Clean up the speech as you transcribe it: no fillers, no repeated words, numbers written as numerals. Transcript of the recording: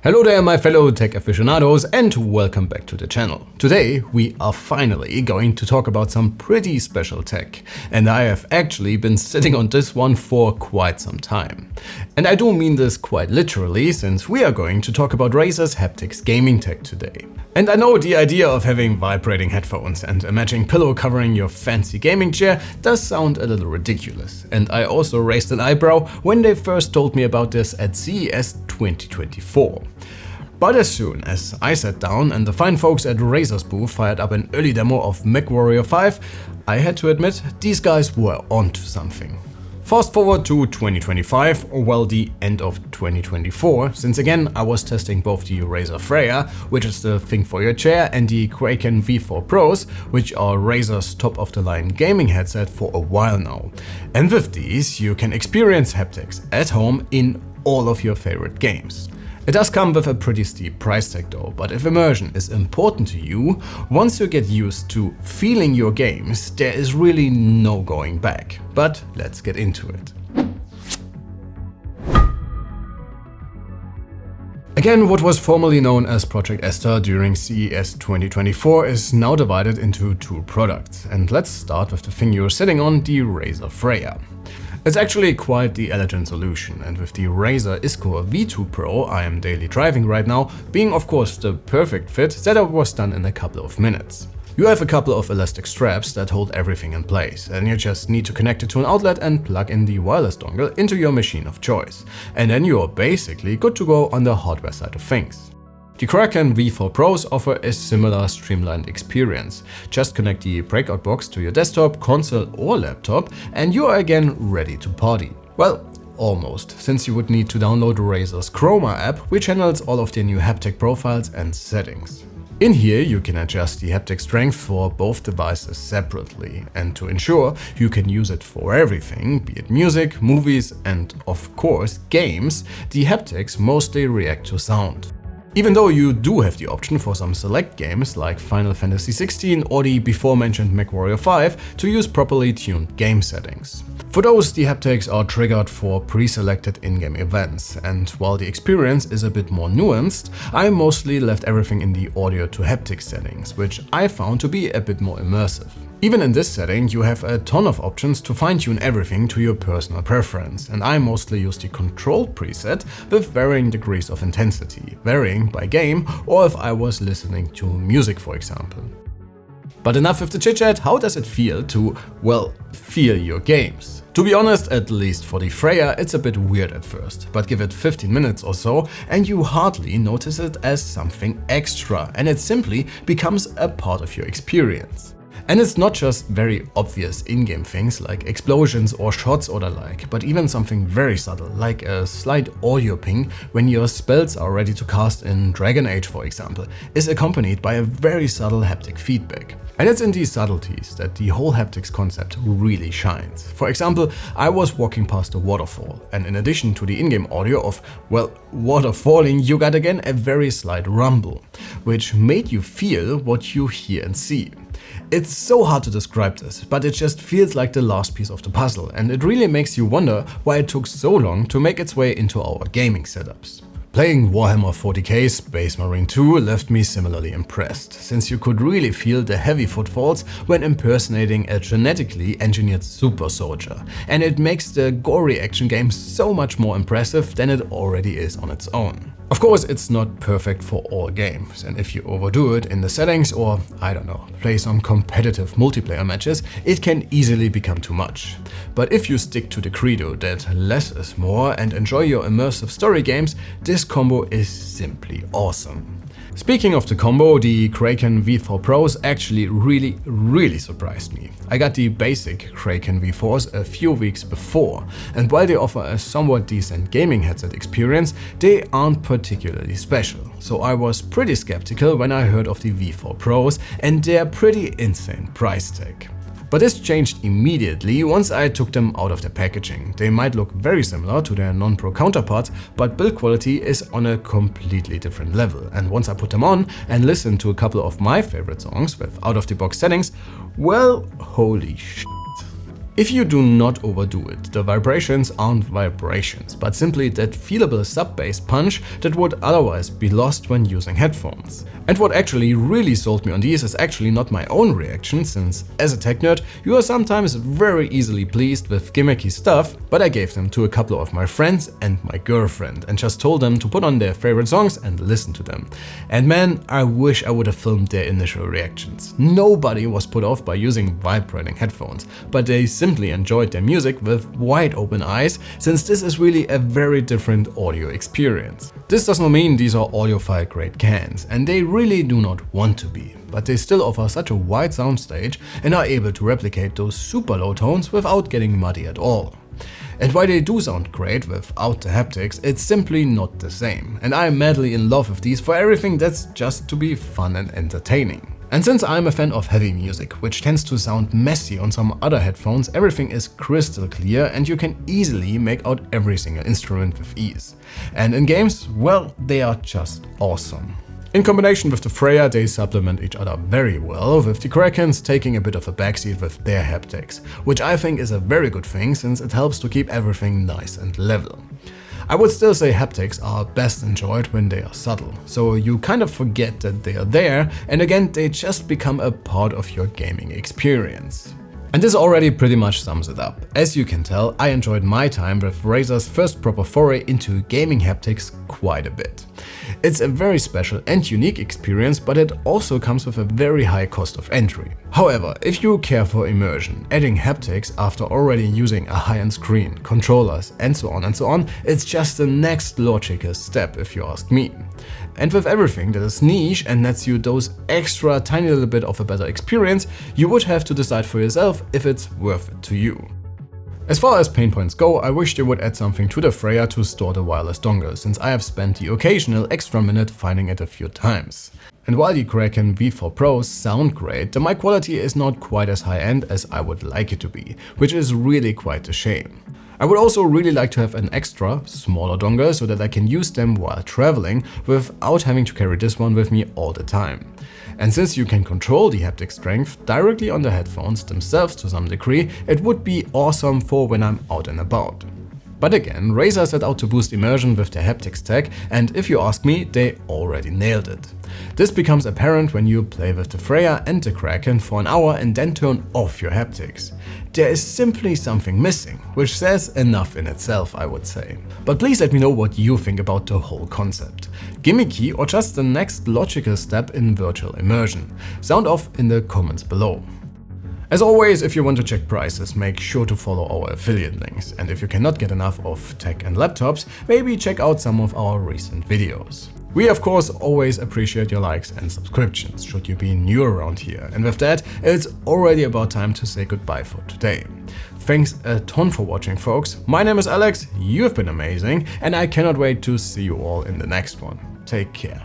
Hello there my fellow tech aficionados and welcome back to the channel. Today we are finally going to talk about some pretty special tech, and I have actually been sitting on this one for quite some time. And I do mean this quite literally, since we are going to talk about Razer's haptics gaming tech today. And I know the idea of having vibrating headphones and a matching pillow covering your fancy gaming chair does sound a little ridiculous, and I also raised an eyebrow when they first told me about this at CES 2024. But as soon as I sat down and the fine folks at Razer's booth fired up an early demo of MechWarrior 5, I had to admit these guys were onto something. Fast forward to 2025, or well, the end of 2024, since again I was testing both the Razer Freya, which is the thing for your chair, and the Kraken V4 Pros, which are Razer's top-of-the-line gaming headset, for a while now. And with these you can experience haptics at home in all of your favorite games. It does come with a pretty steep price tag though, but if immersion is important to you, once you get used to feeling your games, there is really no going back. But let's get into it. Again, what was formerly known as Project Esther during CES 2024 is now divided into two products. And let's start with the thing you're sitting on, the Razer Freya. It's actually quite the elegant solution, and with the Razer V4 Pro I am daily driving right now, being of course the perfect fit, setup was done in a couple of minutes. You have a couple of elastic straps that hold everything in place, and you just need to connect it to an outlet and plug in the wireless dongle into your machine of choice. And then you're basically good to go on the hardware side of things. The Kraken V4 Pros offer a similar streamlined experience. Just connect the breakout box to your desktop, console or laptop and you are again ready to party. Well, almost, since you would need to download Razer's Chroma app, which handles all of their new haptic profiles and settings. In here you can adjust the haptic strength for both devices separately, and to ensure you can use it for everything, be it music, movies and of course games, the haptics mostly react to sound. Even though you do have the option for some select games like Final Fantasy 16 or the before mentioned MechWarrior 5 to use properly tuned game settings. For those, the haptics are triggered for pre-selected in-game events, and while the experience is a bit more nuanced, I mostly left everything in the audio to haptic settings, which I found to be a bit more immersive. Even in this setting, you have a ton of options to fine-tune everything to your personal preference, and I mostly use the controlled preset with varying degrees of intensity, varying by game or if I was listening to music for example. But enough with the chit-chat, how does it feel to, well, feel your games? To be honest, at least for the Freya, it's a bit weird at first, but give it 15 minutes or so and you hardly notice it as something extra, and it simply becomes a part of your experience. And it's not just very obvious in-game things like explosions or shots or the like, but even something very subtle like a slight audio ping when your spells are ready to cast in Dragon Age for example, is accompanied by a very subtle haptic feedback. And it's in these subtleties that the whole haptics concept really shines. For example, I was walking past a waterfall, and in addition to the in-game audio of, well, water falling, you got again a very slight rumble, which made you feel what you hear and see. It's so hard to describe this, but it just feels like the last piece of the puzzle, and it really makes you wonder why it took so long to make its way into our gaming setups. Playing Warhammer 40k Space Marine 2 left me similarly impressed, since you could really feel the heavy footfalls when impersonating a genetically engineered super soldier, and it makes the gory action game so much more impressive than it already is on its own. Of course, it's not perfect for all games, and if you overdo it in the settings or, I don't know, play some competitive multiplayer matches, it can easily become too much. But if you stick to the credo that less is more and enjoy your immersive story games, this combo is simply awesome. Speaking of the combo, the Kraken V4 Pros actually really surprised me. I got the basic Kraken V4s a few weeks before, and while they offer a somewhat decent gaming headset experience, they aren't particularly special. So I was pretty skeptical when I heard of the V4 Pros and their pretty insane price tag. But this changed immediately once I took them out of the packaging. They might look very similar to their non-pro counterparts, but build quality is on a completely different level. And once I put them on and listened to a couple of my favorite songs with out-of-the-box settings, well, holy shit. If you do not overdo it, the vibrations aren't vibrations, but simply that feelable sub-bass punch that would otherwise be lost when using headphones. And what actually really sold me on these is actually not my own reaction, since as a tech nerd, you are sometimes very easily pleased with gimmicky stuff, but I gave them to a couple of my friends and my girlfriend and just told them to put on their favorite songs and listen to them. And man, I wish I would have filmed their initial reactions. Nobody was put off by using vibrating headphones, but they simply enjoyed their music with wide open eyes, since this is really a very different audio experience. This does not mean these are audiophile grade cans, and they really do not want to be, but they still offer such a wide soundstage and are able to replicate those super low tones without getting muddy at all. And while they do sound great without the haptics, it's simply not the same, and I'm madly in love with these for everything that's just to be fun and entertaining. And since I'm a fan of heavy music, which tends to sound messy on some other headphones, everything is crystal clear and you can easily make out every single instrument with ease. And in games, well, they are just awesome. In combination with the Freya, they supplement each other very well, with the Krakens taking a bit of a backseat with their haptics, which I think is a very good thing since it helps to keep everything nice and level. I would still say haptics are best enjoyed when they are subtle, so you kind of forget that they are there, and again they just become a part of your gaming experience. And this already pretty much sums it up. As you can tell, I enjoyed my time with Razer's first proper foray into gaming haptics quite a bit. It's a very special and unique experience, but it also comes with a very high cost of entry. However, if you care for immersion, adding haptics after already using a high-end screen, controllers and so on, it's just the next logical step if you ask me. And with everything that is niche and nets you those extra tiny little bit of a better experience, you would have to decide for yourself if it's worth it to you. As far as pain points go, I wish they would add something to the Freya to store the wireless dongle, since I have spent the occasional extra minute finding it a few times. And while the Kraken V4 Pros sound great, the mic quality is not quite as high-end as I would like it to be, which is really quite a shame. I would also really like to have an extra, smaller dongle so that I can use them while traveling without having to carry this one with me all the time. And since you can control the haptic strength directly on the headphones themselves to some degree, it would be awesome for when I'm out and about. But again, Razer set out to boost immersion with their haptics tech, and if you ask me, they already nailed it. This becomes apparent when you play with the Freya and the Kraken for an hour and then turn off your haptics. There is simply something missing, which says enough in itself, I would say. But please let me know what you think about the whole concept. Gimmicky or just the next logical step in virtual immersion? Sound off in the comments below. As always, if you want to check prices, make sure to follow our affiliate links. And if you cannot get enough of tech and laptops, maybe check out some of our recent videos. We of course always appreciate your likes and subscriptions, should you be new around here. And with that, it's already about time to say goodbye for today. Thanks a ton for watching, folks. My name is Alex, you have been amazing, and I cannot wait to see you all in the next one. Take care.